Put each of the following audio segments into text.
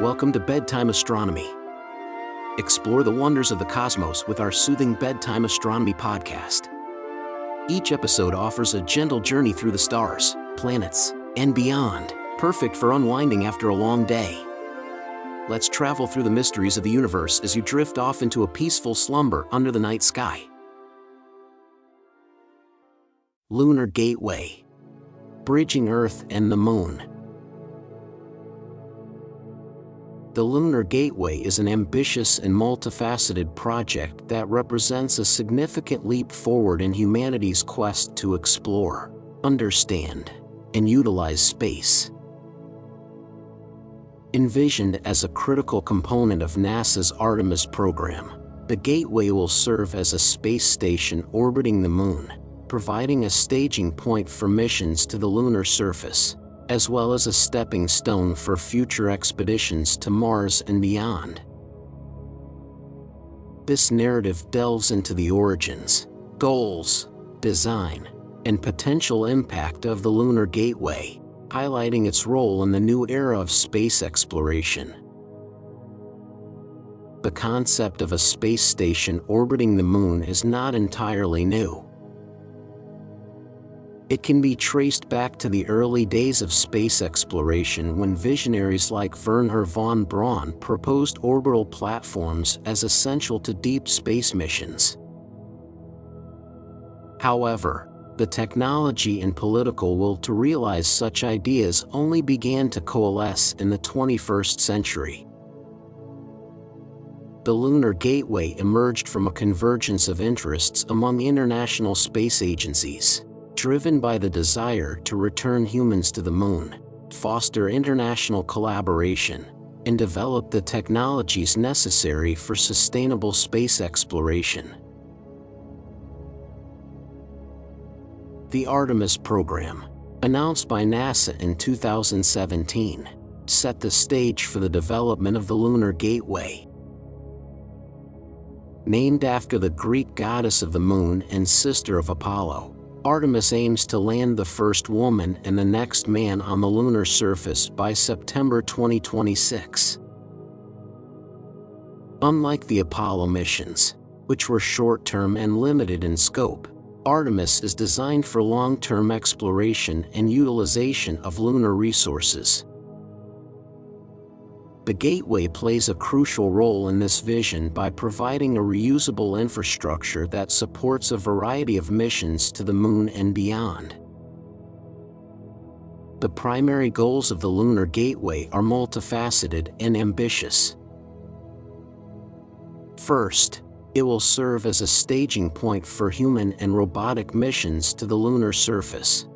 Welcome to Bedtime Astronomy. Explore the wonders of the cosmos with our soothing Bedtime Astronomy podcast. Each episode offers a gentle journey through the stars, planets, and beyond, perfect for unwinding after a long day. Let's travel through the mysteries of the universe as you drift off into a peaceful slumber under the night sky. Lunar Gateway. Bridging Earth and the Moon. The Lunar Gateway is an ambitious and multifaceted project that represents a significant leap forward in humanity's quest to explore, understand, and utilize space. Envisioned as a critical component of NASA's Artemis program, the Gateway will serve as a space station orbiting the Moon, providing a staging point for missions to the lunar surface, as well as a stepping stone for future expeditions to Mars and beyond. This narrative delves into the origins, goals, design, and potential impact of the Lunar Gateway, highlighting its role in the new era of space exploration. The concept of a space station orbiting the Moon is not entirely new. It can be traced back to the early days of space exploration when visionaries like Wernher von Braun proposed orbital platforms as essential to deep space missions. However, the technology and political will to realize such ideas only began to coalesce in the 21st century. The Lunar Gateway emerged from a convergence of interests among international space agencies, driven by the desire to return humans to the Moon, foster international collaboration, and develop the technologies necessary for sustainable space exploration. The Artemis program, announced by NASA in 2017, set the stage for the development of the Lunar Gateway. Named after the Greek goddess of the moon and sister of Apollo, Artemis aims to land the first woman and the next man on the lunar surface by September 2026. Unlike the Apollo missions, which were short-term and limited in scope, Artemis is designed for long-term exploration and utilization of lunar resources. The Gateway plays a crucial role in this vision by providing a reusable infrastructure that supports a variety of missions to the Moon and beyond. The primary goals of the Lunar Gateway are multifaceted and ambitious. First, it will serve as a staging point for human and robotic missions to the lunar surface.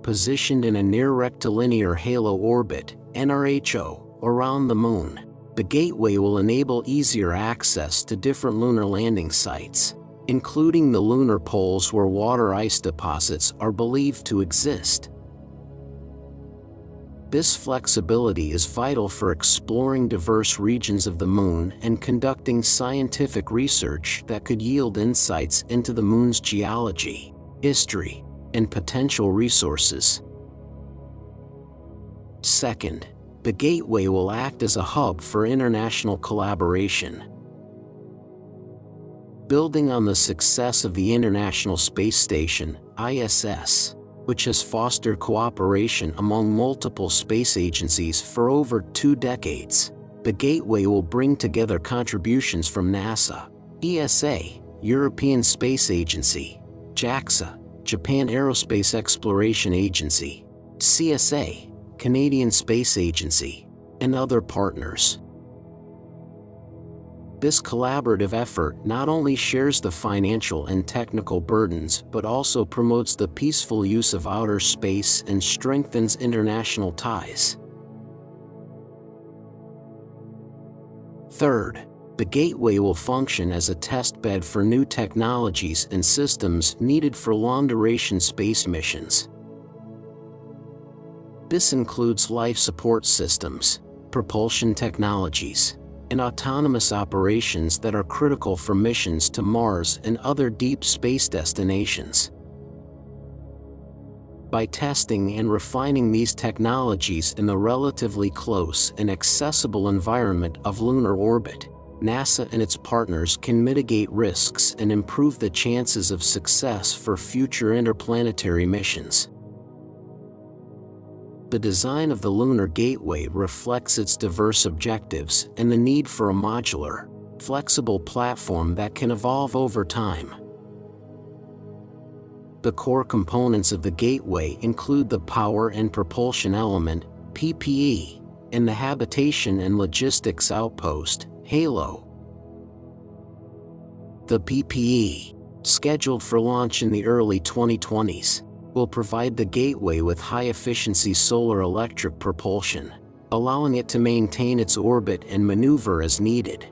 Positioned in a near-rectilinear halo orbit, NRHO, around the Moon, the Gateway will enable easier access to different lunar landing sites, including the lunar poles where water ice deposits are believed to exist. This flexibility is vital for exploring diverse regions of the Moon and conducting scientific research that could yield insights into the Moon's geology, history, and potential resources. Second, the Gateway will act as a hub for international collaboration. Building on the success of the International Space Station, ISS, which has fostered cooperation among multiple space agencies for over 2 decades, the Gateway will bring together contributions from NASA, ESA, European Space Agency, JAXA, Japan Aerospace Exploration Agency, CSA, Canadian Space Agency, and other partners. This collaborative effort not only shares the financial and technical burdens but also promotes the peaceful use of outer space and strengthens international ties. Third, the Gateway will function as a test bed for new technologies and systems needed for long-duration space missions. This includes life support systems, propulsion technologies, and autonomous operations that are critical for missions to Mars and other deep space destinations. By testing and refining these technologies in the relatively close and accessible environment of lunar orbit, NASA and its partners can mitigate risks and improve the chances of success for future interplanetary missions. The design of the Lunar Gateway reflects its diverse objectives and the need for a modular, flexible platform that can evolve over time. The core components of the gateway include the Power and Propulsion Element, PPE, and the Habitation and Logistics Outpost, HALO. The PPE, scheduled for launch in the early 2020s, will provide the gateway with high-efficiency solar electric propulsion, allowing it to maintain its orbit and maneuver as needed.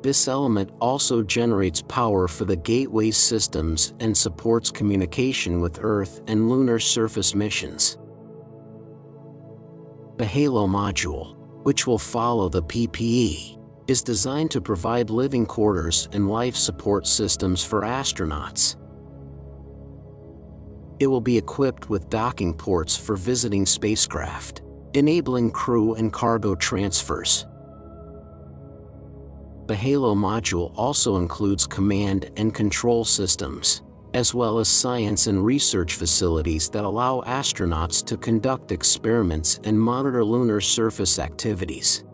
This element also generates power for the gateway's systems and supports communication with Earth and lunar surface missions. The HALO module, which will follow the PPE, is designed to provide living quarters and life support systems for astronauts. It will be equipped with docking ports for visiting spacecraft, enabling crew and cargo transfers. The HALO module also includes command and control systems, as well as science and research facilities that allow astronauts to conduct experiments and monitor lunar surface activities.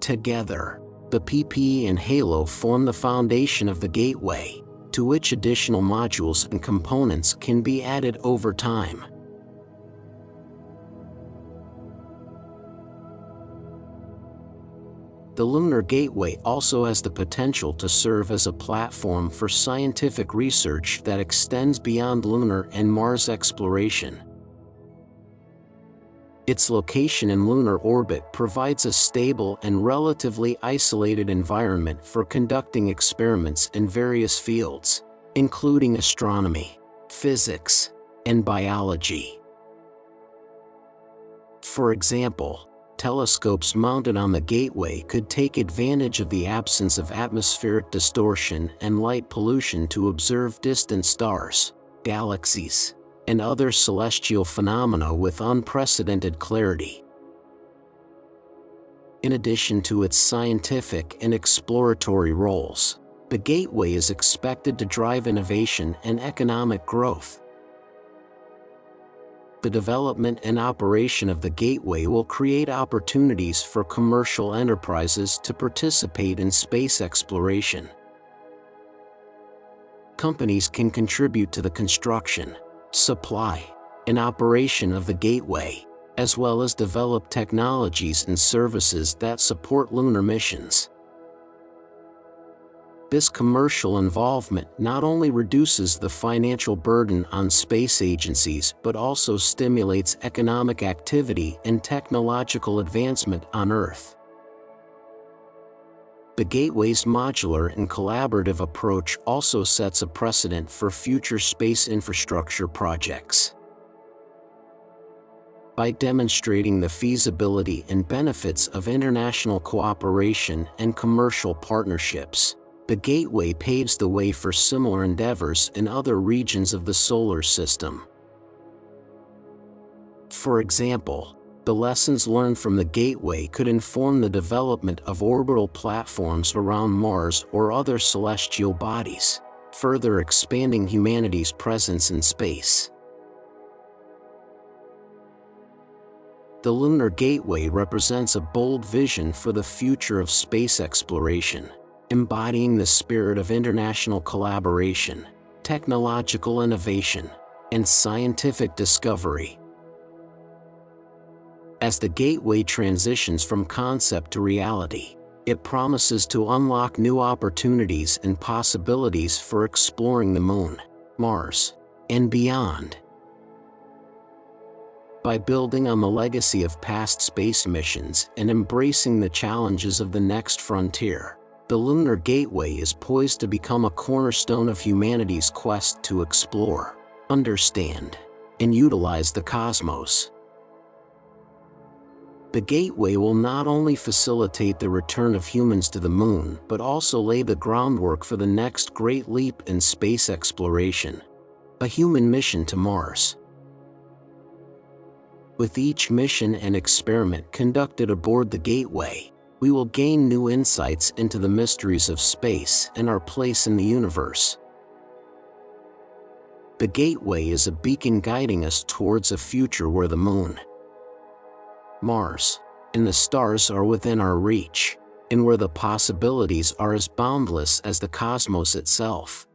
Together, the PPE and HALO form the foundation of the gateway, to which additional modules and components can be added over time. The Lunar Gateway also has the potential to serve as a platform for scientific research that extends beyond lunar and Mars exploration. Its location in lunar orbit provides a stable and relatively isolated environment for conducting experiments in various fields, including astronomy, physics, and biology. For example, telescopes mounted on the gateway could take advantage of the absence of atmospheric distortion and light pollution to observe distant stars, galaxies, and other celestial phenomena with unprecedented clarity. In addition to its scientific and exploratory roles, the gateway is expected to drive innovation and economic growth. The development and operation of the gateway will create opportunities for commercial enterprises to participate in space exploration. Companies can contribute to the construction, supply, and operation of the gateway, as well as develop technologies and services that support lunar missions. This commercial involvement not only reduces the financial burden on space agencies but also stimulates economic activity and technological advancement on Earth. The Gateway's modular and collaborative approach also sets a precedent for future space infrastructure projects. By demonstrating the feasibility and benefits of international cooperation and commercial partnerships, the Gateway paves the way for similar endeavors in other regions of the solar system. For example, the lessons learned from the Gateway could inform the development of orbital platforms around Mars or other celestial bodies, further expanding humanity's presence in space. The Lunar Gateway represents a bold vision for the future of space exploration, embodying the spirit of international collaboration, technological innovation, and scientific discovery. As the Gateway transitions from concept to reality, it promises to unlock new opportunities and possibilities for exploring the Moon, Mars, and beyond. By building on the legacy of past space missions and embracing the challenges of the next frontier, the Lunar Gateway is poised to become a cornerstone of humanity's quest to explore, understand, and utilize the cosmos. The Gateway will not only facilitate the return of humans to the Moon, but also lay the groundwork for the next great leap in space exploration: a human mission to Mars. With each mission and experiment conducted aboard the Gateway, we will gain new insights into the mysteries of space and our place in the universe. The Gateway is a beacon guiding us towards a future where the Moon, Mars, and the stars are within our reach, and where the possibilities are as boundless as the cosmos itself.